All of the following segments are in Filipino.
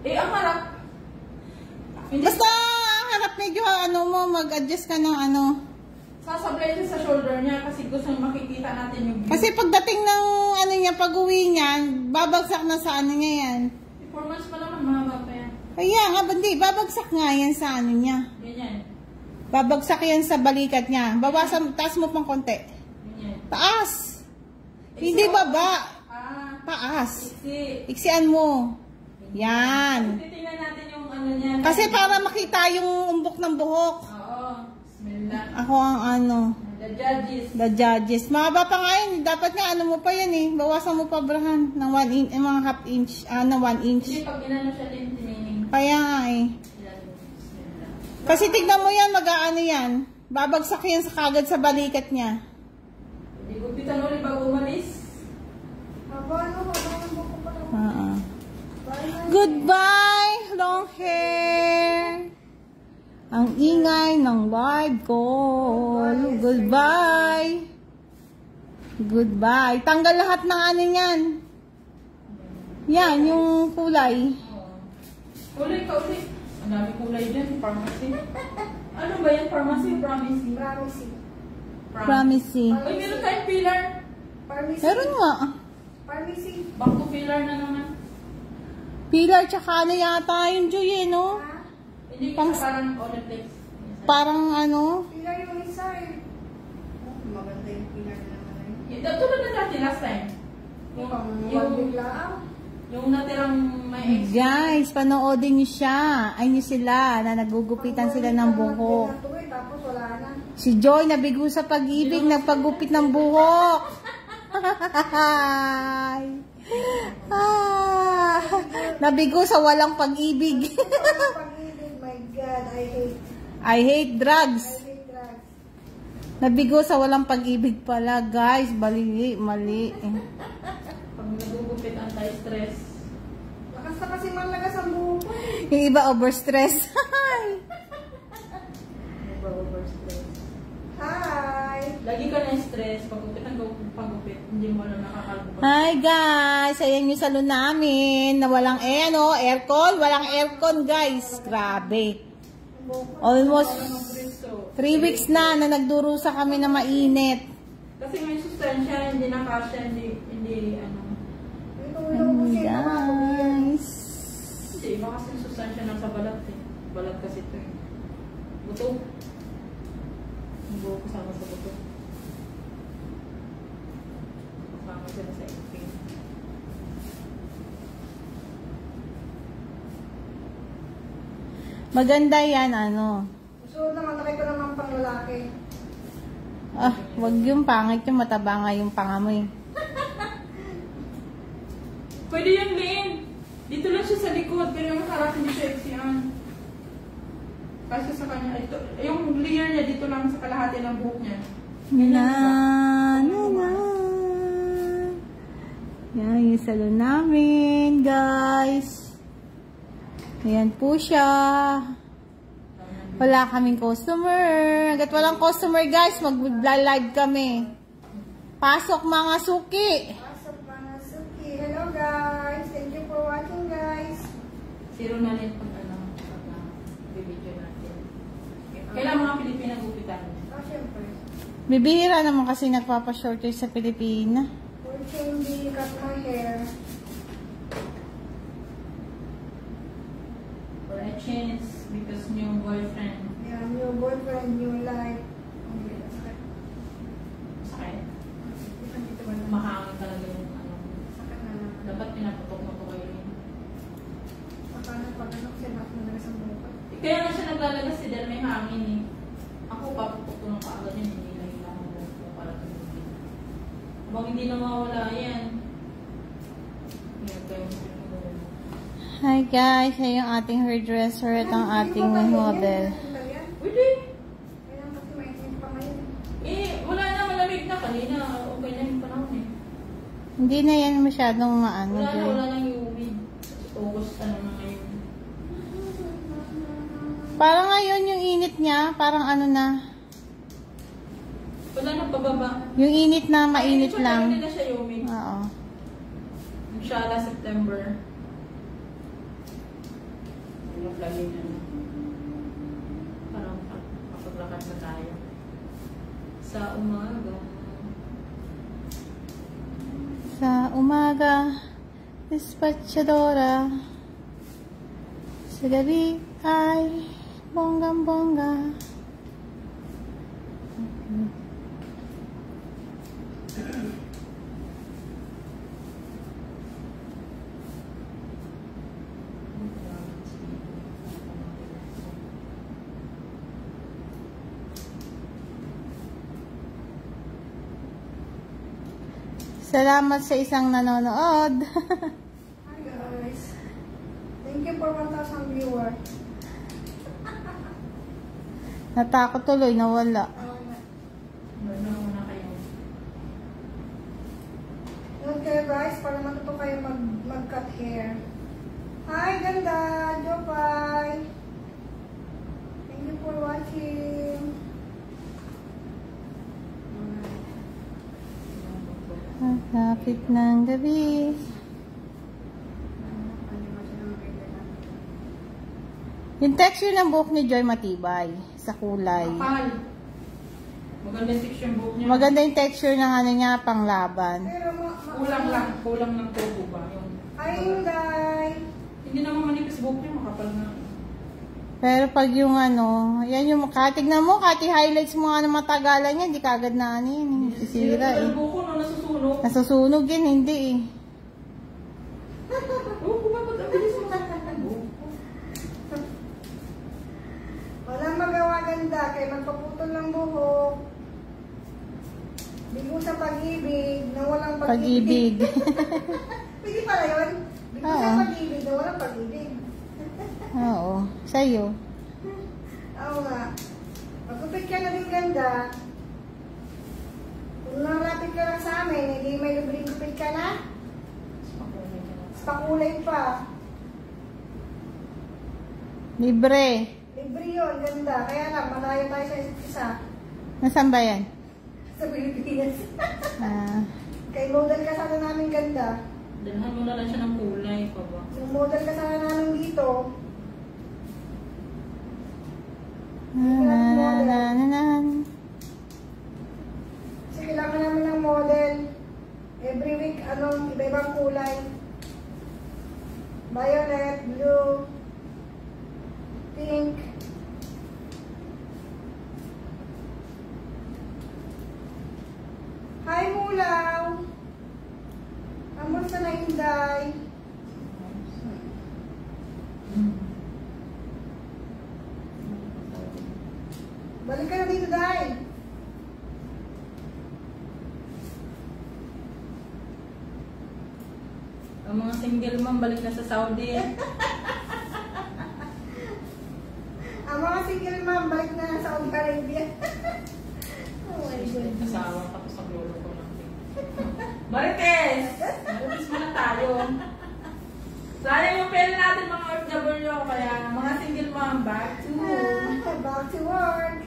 Eh, ang harap. Basta ang harap medyo ano mo, mag-adjust ka ng ano. Sasablay siya sa shoulder niya kasi gusto niya makikita natin yung view. Kasi pagdating ng ano niya, pag-uwi niya, babagsak na sa ano niya yan. 4 months pa naman, mahaba pa yan. Kaya nga, hindi, babagsak nga yan sa ano niya. Ganyan. Babagsak yan sa balikat niya. Bawasan, taas mo pang konti. Ganyan. Taas! Hindi baba. Taas. Iksian mo. Yan. Titingnan natin yung ano niya. Kasi para makita yung umbok ng buhok. Oo. Bismillah. Ako ang ano. The judges. The judges. Mahaba pa nga yun. Dapat nga ano mo pa yan eh. Bawasan mo pa brahan ng 1 inch, mga half inch, ng 1 inch. Hindi, pag inano siya din tinining. Kaya nga eh. Kasi tignan mo yan, mag-aano yan. Babagsak yan sa kagad sa balikat niya. Hindi gupitan ulit bago umalis. Goodbye, long hair. Ang ingay ng live call. Goodbye. Goodbye. Tanggal lahat ng ano yan. Yan, yung kulay. Kulay ka ulit. Ang dami kulay dyan. Pharmacy. Ano ba yan? Pharmacy o promising? Promising. Promising. Uy, meron tayong pillar. Promising. Meron nga. Promising. Back to pillar na naman. Pillar tsaka ano yata yung Joy eh, no? Hindi Pang- kasi parang Oliplex. Parang ano? Pilar yung isa eh. Maganda yung pilar na naman eh. Tulad na natin last time. Yung natirang may ex. Guys, panoodin niyo siya. Ay niyo sila na nagugupitan sila ng buhok. Tapos wala na. Si Joy nabigo sa pag-ibig, nagpagupit ng buhok. Nabigo sa walang pag-ibig. Pag-ibig, my God, I hate drugs. I hate drugs. Nabigo sa walang pag-ibig pala, guys. Mali. Pag nagugupit anti-stress. Lakas na kasi malagas ang buhok ko. Yung iba overstress. Overstress. Hi! Lagi ka na stress. Pagupit, hindi mo alam nakakalbukan. Hi guys, ayan yung salon namin na walang aircon, walang aircon guys. Grabe. Almost 3 weeks na nagdurusa kami na mainit. Kasi may sustansya, hindi nakasya, hindi ano. Guys. Hindi, iba kasi yung sustansya nasa balat eh. Balat kasi ito eh. Buto. Ang buho kasama sa buto. Kasama sila sa ipin. Maganda yan, ano. So naman, nakita naman pang lalaki. Wag yung pangit yung mataba nga yung panga mo eh. Pwede yung lean. Dito lang siya sa likod, pero yung harap hindi siya eksiyan. Kasi sa kanya, ito, yung layer niya dito lang sa kalahati ng buhok niya. Na. Yan yung salon namin, guys. Ayan po siya. Wala kaming customer. Hanggat walang customer, guys, mag-live kami. Pasok mga suki. Pasok mga suki. Hello guys. Thank you for watching guys. Zero na rin pag video natin. Kailan mga Pilipina gupitan? Oh, syempre. Bibihira naman kasi nagpapa-shortage sa Pilipina. For changing, cut my hair. For a chance, because new boyfriend. Yeah, new boyfriend, new life. Okay, sakit. Sakit. Dito ba naman? Mahangin talaga yung ano. Sakit na naman. Dapat pinaputok mo ito kayo. Saka na pag anak siya, nakas ang buka. Kaya nga siya naglalagas si Del, may hangin eh. Ako paputok ko ng kaagad yun, hindi na ilangan ko para tumigil. Habang hindi na mawala yan. Yan kayo Hi guys, siya yung ating hairdresser at ang ating model. Pwede. Kaya kasi mainit pa ngayon. Eh, wala na, malamig na. Kanina, okay na yung panahon eh. Hindi na yan masyadong maano. Wala na humid. August ano na ngayon. Parang ngayon yung init niya, parang ano na. Wala na pababa. Yung init na mainit lang. Hindi na siya humid. Oo. Inshallah, September. lagay na. Parang kapaglakad na tayo. Sa umaga. Sa umaga, dispatchadora. Sa gabi ay bonggang-bongga. Salamat sa isang nanonood. Hi guys. Thank you for 1,000 viewers. Natakot tuloy, nawala. Muna kayo. Okay guys, para matuto kayo mag-cut hair. Hi, ganda! Jopay! Thank you for watching. Kapit ng gabi. Yung texture ng buhok ni Joy matibay. Sa kulay. Kapal. Maganda yung texture buhok niya. Maganda yung texture ng ano niya, panglaban. Pero Kulang ng turbo ba? Yung, Hi, Inday! hindi naman manipis buhok niya, makapal na. Pero pag yung ano, yan yung tignan mo, highlights mo nga ng matagalan niya, hindi kagad na ano yun. Sisira eh. Yung buhok ko no, nasusunog. Nasusunog yun, hindi eh. Oo, kumapag ang bilis mo. Walang magawa ganda, kaya magpaputol ng buhok. Bigo sa pag-ibig, na walang pag-ibig. Pag-ibig. Pwede pala yun? Bigo sa Oo. pag-ibig, na walang pag-ibig. Oo, sa'yo. Oo nga. Magkupit ka na din ganda. Kung narapit ka lang sa amin, hindi may libreng kupit ka na. Pakulay pa. Libre. Libre yun, ganda. Kaya lang, malayo tayo sa isa. Nasaan ba yan? Sa Pilipinas. Ah, Kay model ka sana namin ganda. Dalhan mo na lang siya ng kulay pa ba? Yung model ka sana namin dito. na. Kasi kailangan namin ng model. Every week, iba-ibang kulay. Violet, blue, pink. Hi, Mulaw! Kamusta na, Inday? Balik ka na dito, Day. Ang mga single mom, balik na sa Saudi. Ang mga single mom, balik na sa Saudi Arabia. Oh my God. Kasawa tapos ang lolo ko lang. Marites! Marites muna tayo. Sayang yung pera natin mga OFW, kaya mga single mom, back to Back to work.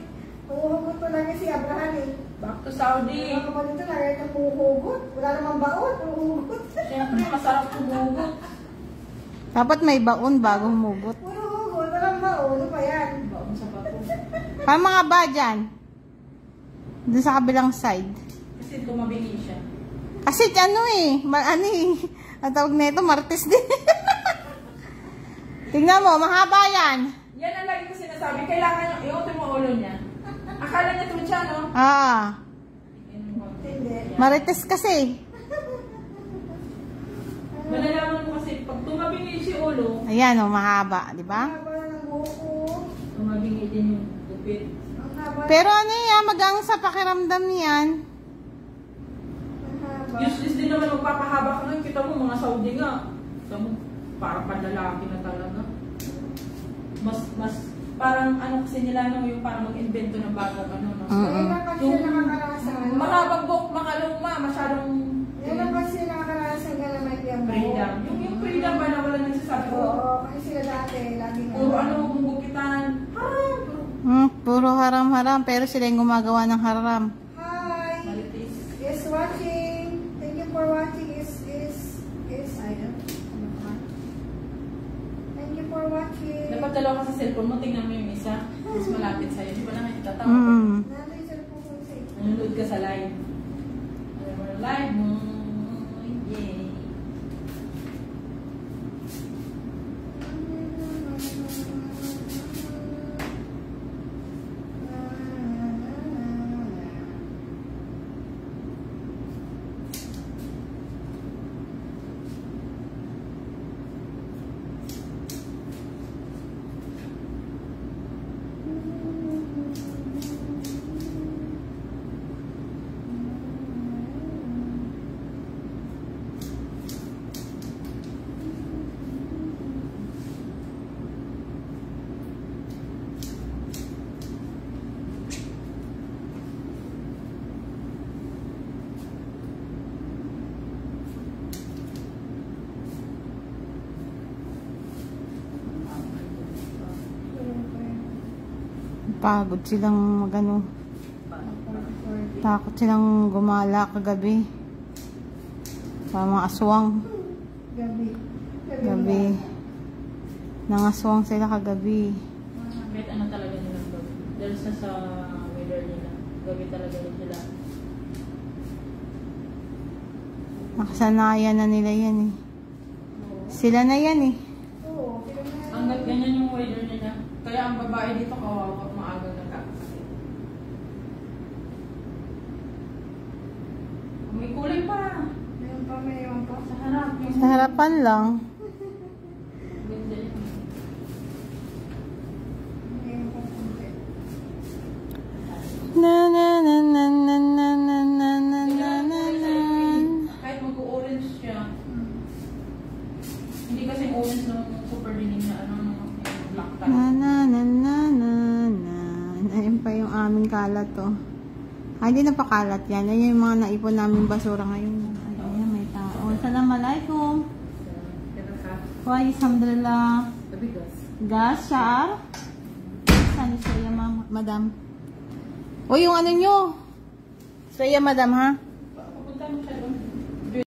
Huhugot pa lang si Abraham eh. back to Saudi. Ano pa dito, lagay ng huhugot. Wala namang baon, huhugot. Siyempre, masarap tumugot. dapat may baon bago humugot. Puro hugot, walang baon. Ano pa yan? Baon sa bato. Paano mga ba dyan? Doon sa kabilang side. Kasi tumabingi siya. Kasi ang tawag nito, Martes din. Tingnan mo, mahaba yan. Yan ang lagi ko sinasabi. Kailangan yung i-auto mo ulo niya. Akala niya ito siya, no? Hindi. Marites kasi. Malalaman mo kasi, pag tumabingi si ulo, Ayan mahaba, di ba? Ang haba ng buhok ko. tumabingi din yung gupit. Ang haba. Pero magang sa pakiramdam yan. Ang haba. Useless din naman magpapahaba ka nun. Kita mo, mga Saudi nga. Kita mo, parang panlalaki na talaga. Mas, parang kasi nila, no, yung parang mag-invento ng bagong no? Ngayon lang kasi Yung nakakarasan. mahabang buhok, makaluma, masyadong Ngayon lang kasi nakakarasan ka na may tiyang freedom. Yung freedom ba na wala nagsasabi ko? Oo, kasi sila dati, lagi na. Puro kung gupitan. Puro haram-haram, pero sila yung gumagawa ng haram. Hi! Marites. Is watching. Thank you for watching. Is I don't. Thank you for watching. watching. Dapat dalawa ka sa cellphone mo, tingnan mo yung isa. Mas malapit sa'yo. Di ba na nakikita? Nanay, cellphone ko sa ito. Nanonood ka sa live. Alam mo na live mo. Yay. Pagod silang magano. Takot silang gumala kagabi. Sa mga aswang. Gabi. Nangaswang sila kagabi. Kahit ano talaga nilang gabi. Dahil sa weather nila. Gabi talaga rin sila. Nakasanayan na nila yan eh. Sila na yan eh. Oo, Hanggat ganyan yung weather nila. Kaya ang babae dito kawawa maaga nagkakasakit. May kulay pa. Mayroon pa. Sa harap. Yung Sa harapan lang. ganda yun. Mayroon pa konti. Na na na na na na na na na na na na. Kahit mag-orange siya. Hindi kasi orange ng super dining na ano, black type. Na na na na na na. Ayun pa yung aming kalat oh. Ay, hindi na pa kalat yan. Ayun yung mga naipon namin basura ngayon. Ayun, may tao. Assalamualaikum. Why, alhamdulillah. Gas, Shar? Saan siya, madam? O, yung ano nyo? Saya, madam, ha? Papunta mo siya doon.